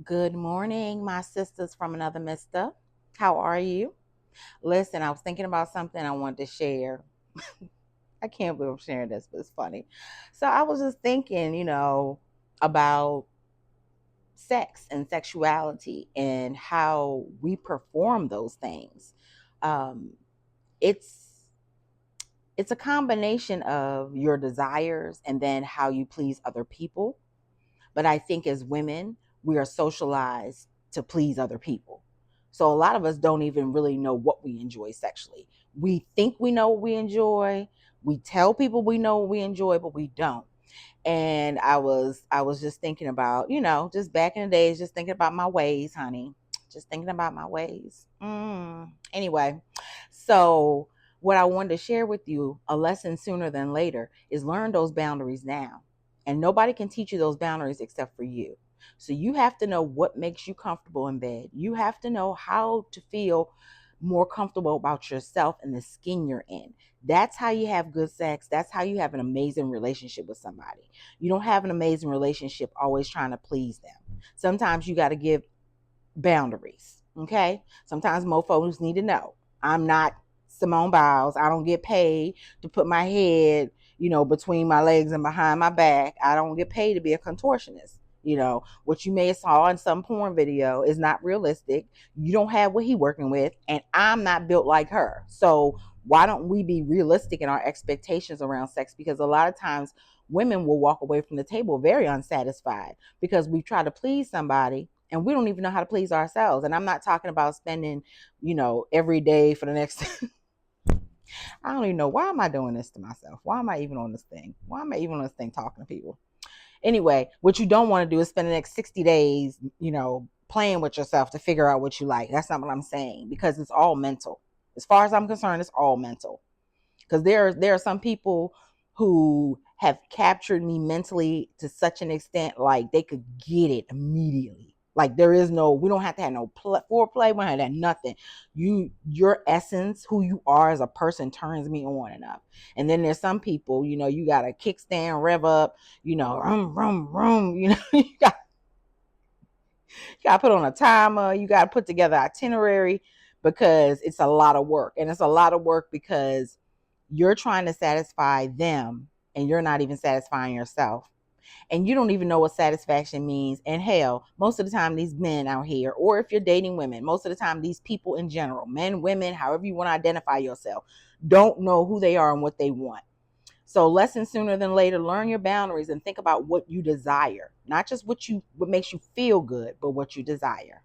Good morning, my sisters from another mister. How are you? Listen, I was thinking about something I wanted to share. I can't believe I'm sharing this, but it's funny. So I was just thinking, about sex and sexuality and how we perform those things. Um, it's it's a combination of your desires and then how you please other people. But I think as women, we are socialized to please other people. So a lot of us don't even really know what we enjoy sexually. We think we know what we enjoy. We tell people we know what we enjoy, but we don't. And I was just thinking about, just back in the days, just thinking about my ways, honey. Just thinking about my ways. Anyway, so what I wanted to share with you, a lesson sooner than later, is learn those boundaries now. And nobody can teach you those boundaries except for you. So you have to know what makes you comfortable in bed. You have to know how to feel more comfortable about yourself and the skin you're in. That's how you have good sex. That's how you have an amazing relationship with somebody. You don't have an amazing relationship always trying to please them. Sometimes you got to give boundaries. Okay. Sometimes mofos need to know. I'm not Simone Biles. I don't get paid to put my head, between my legs and behind my back. I don't get paid to be a contortionist. What you may have saw in some porn video is not realistic. You don't have what he working with, and I'm not built like her. So why don't we be realistic in our expectations around sex? Because a lot of times women will walk away from the table very unsatisfied because we try to please somebody and we don't even know how to please ourselves. And I'm not talking about spending, every day for the next I don't even know, why am I doing this to myself? Why am I even on this thing? Why am I even on this thing talking to people? Anyway, what you don't want to do is spend the next 60 days, playing with yourself to figure out what you like. That's not what I'm saying, because it's all mental. As far as I'm concerned, it's all mental. Because there are some people who have captured me mentally to such an extent, like they could get it immediately. Like we don't have to have no foreplay, we don't have to have nothing. Your essence, who you are as a person, turns me on enough. And then there's some people, you got to kickstand, rev up, rum rum rum, you got to put on a timer, you got to put together itinerary, because it's a lot of work. And it's a lot of work because you're trying to satisfy them and you're not even satisfying yourself. And you don't even know what satisfaction means. And hell, most of the time, these men out here, or if you're dating women, most of the time, these people in general, men, women, however you want to identify yourself, don't know who they are and what they want. So lesson sooner than later, learn your boundaries and think about what you desire, not just what makes you feel good, but what you desire.